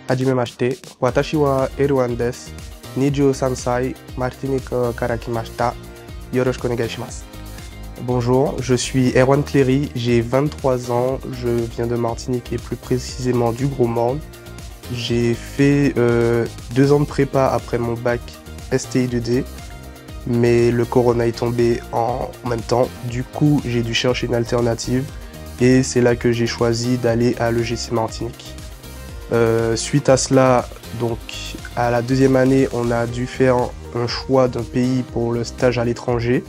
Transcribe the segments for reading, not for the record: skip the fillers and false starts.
Hajimemashite, watashi wa Erwan desu. 23 歳, Martiniqueから来ました. Yoroshiku onegai shimasu. Bonjour, je suis Erwan Cléry, j'ai 23 ans, je viens de Martinique et plus précisément du Gros Morne. J'ai fait 2 ans de prépa après mon bac STI 2D, mais le corona est tombé en même temps. Du coup, j'ai dû chercher une alternative et c'est là que j'ai choisi d'aller à l'EGC Martinique. Suite à cela, donc à la 2e année, on a dû faire un choix d'un pays pour le stage à l'étranger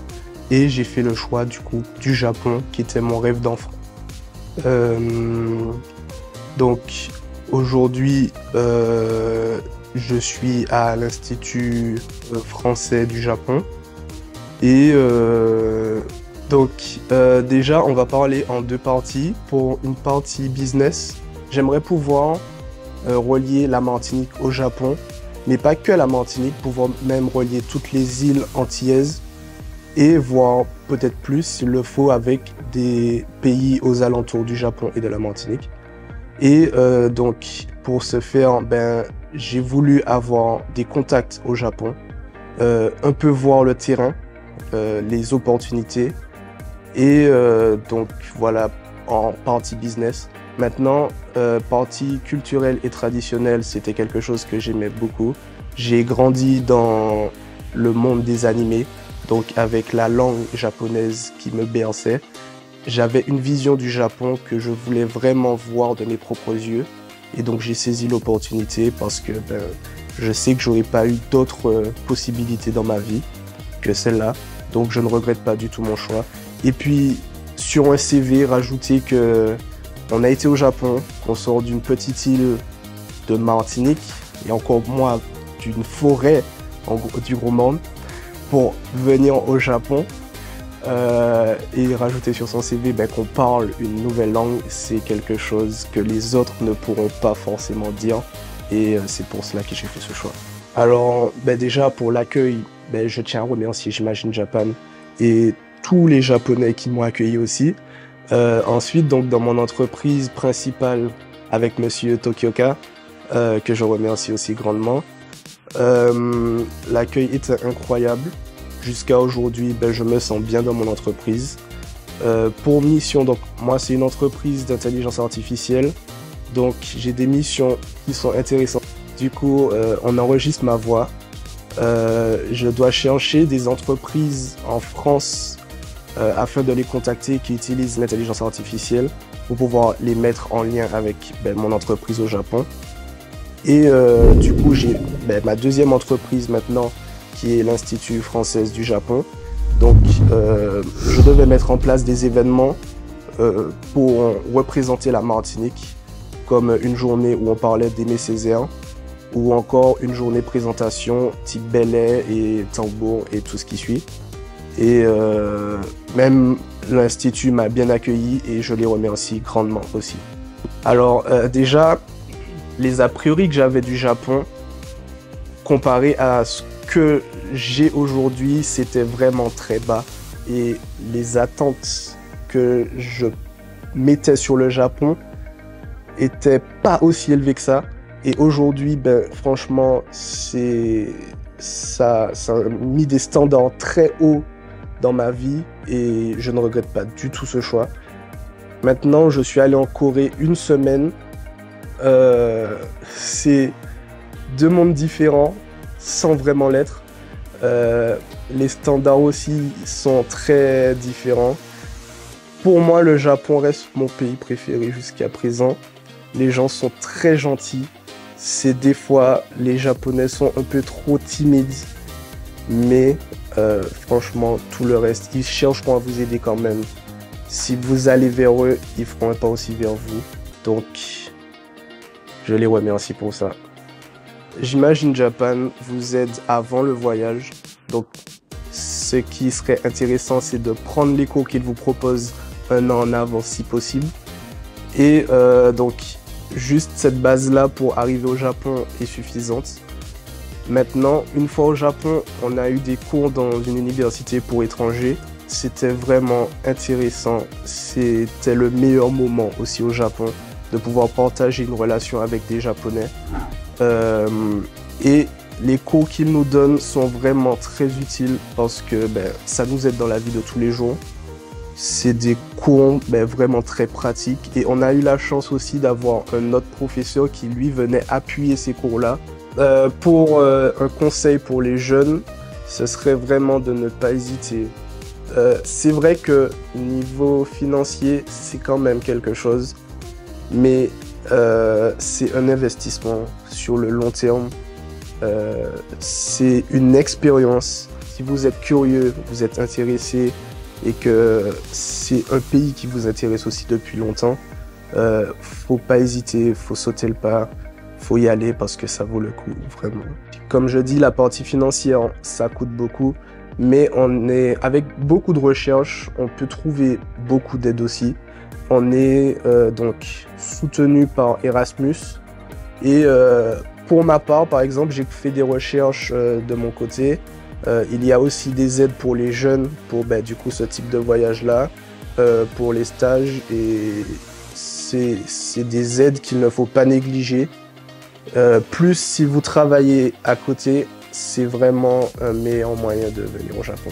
et j'ai fait le choix du coup du Japon qui était mon rêve d'enfant. Donc aujourd'hui, je suis à l'Institut français du Japon et déjà on va parler en 2 parties. Pour une partie business, j'aimerais pouvoir relier la Martinique au Japon, mais pas que la Martinique, pouvoir même relier toutes les îles antillaises et voir peut-être plus s'il le faut avec des pays aux alentours du Japon et de la Martinique. Et donc pour ce faire, j'ai voulu avoir des contacts au Japon, un peu voir le terrain, les opportunités et donc voilà en partie business. Maintenant, partie culturelle et traditionnelle, c'était quelque chose que j'aimais beaucoup. J'ai grandi dans le monde des animés, donc avec la langue japonaise qui me berçait. J'avais une vision du Japon que je voulais vraiment voir de mes propres yeux. Et donc j'ai saisi l'opportunité parce que je sais que j'aurais pas eu d'autres possibilités dans ma vie que celle-là. Donc je ne regrette pas du tout mon choix. Et puis sur un CV, rajouter que on a été au Japon, qu'on sort d'une petite île de Martinique et encore moins d'une forêt du Gros Morne pour venir au Japon et rajouter sur son CV qu'on parle une nouvelle langue, c'est quelque chose que les autres ne pourront pas forcément dire et c'est pour cela que j'ai fait ce choix. Alors déjà pour l'accueil, je tiens à remercier J'imagine Japan et tous les Japonais qui m'ont accueilli aussi. Ensuite, donc dans mon entreprise principale avec Monsieur Tokioka, que je remercie aussi grandement, l'accueil était incroyable. Jusqu'à aujourd'hui, je me sens bien dans mon entreprise. Pour mission, donc moi c'est une entreprise d'intelligence artificielle, donc j'ai des missions qui sont intéressantes. Du coup, on enregistre ma voix. Je dois chercher des entreprises en France afin de les contacter qui utilisent l'intelligence artificielle pour pouvoir les mettre en lien avec mon entreprise au Japon. Et du coup, j'ai ma 2e entreprise maintenant qui est l'Institut français du Japon. Donc, je devais mettre en place des événements pour représenter la Martinique, comme une journée où on parlait d'Aimé Césaire, ou encore une journée présentation type ballet et tambour et tout ce qui suit. Et même l'Institut m'a bien accueilli et je les remercie grandement aussi. Alors déjà, les a priori que j'avais du Japon, comparé à ce que j'ai aujourd'hui, c'était vraiment très bas. Et les attentes que je mettais sur le Japon étaient pas aussi élevées que ça. Et aujourd'hui, franchement, ça a mis des standards très hauts dans ma vie et je ne regrette pas du tout ce choix. Maintenant, je suis allé en Corée 1 semaine. C'est 2 mondes différents sans vraiment l'être. Les standards aussi sont très différents. Pour moi, le Japon reste mon pays préféré jusqu'à présent. Les gens sont très gentils. C'est des fois, les Japonais sont un peu trop timides. Mais franchement, tout le reste, ils chercheront à vous aider quand même. Si vous allez vers eux, ils feront un pas aussi vers vous. Donc, je les remercie pour ça. J'imagine Japan vous aide avant le voyage. Donc, ce qui serait intéressant, c'est de prendre les cours qu'ils vous proposent 1 an en avance si possible. Et donc, juste cette base-là pour arriver au Japon est suffisante. Maintenant, une fois au Japon, on a eu des cours dans une université pour étrangers. C'était vraiment intéressant. C'était le meilleur moment aussi au Japon. de pouvoir partager une relation avec des Japonais. Et les cours qu'ils nous donnent sont vraiment très utiles parce que ça nous aide dans la vie de tous les jours. C'est des cours vraiment très pratiques et on a eu la chance aussi d'avoir un autre professeur qui lui venait appuyer ces cours-là. Pour un conseil pour les jeunes, ce serait vraiment de ne pas hésiter. C'est vrai que niveau financier, c'est quand même quelque chose, mais c'est un investissement sur le long terme. C'est une expérience. Si vous êtes curieux, vous êtes intéressé et que c'est un pays qui vous intéresse aussi depuis longtemps, faut pas hésiter, faut sauter le pas, faut y aller parce que ça vaut le coup, vraiment. Comme je dis, la partie financière, ça coûte beaucoup, mais avec beaucoup de recherches, on peut trouver beaucoup d'aide aussi. On est donc soutenu par Erasmus et pour ma part, par exemple, j'ai fait des recherches de mon côté. Il y a aussi des aides pour les jeunes, pour du coup ce type de voyage-là, pour les stages, et c'est des aides qu'il ne faut pas négliger. Plus si vous travaillez à côté, c'est vraiment un meilleur moyen de venir au Japon.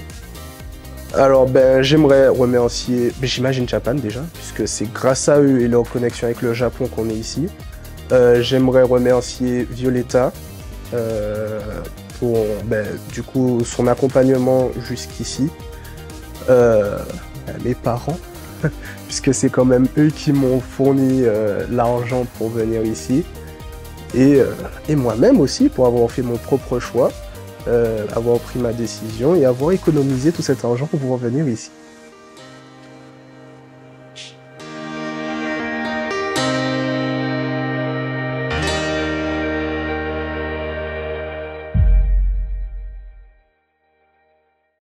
Alors j'aimerais remercier, j'imagine Japan déjà, puisque c'est grâce à eux et leur connexion avec le Japon qu'on est ici. J'aimerais remercier Violetta pour du coup son accompagnement jusqu'ici. Mes parents, puisque c'est quand même eux qui m'ont fourni l'argent pour venir ici. Et moi-même aussi pour avoir fait mon propre choix, avoir pris ma décision et avoir économisé tout cet argent pour pouvoir venir ici.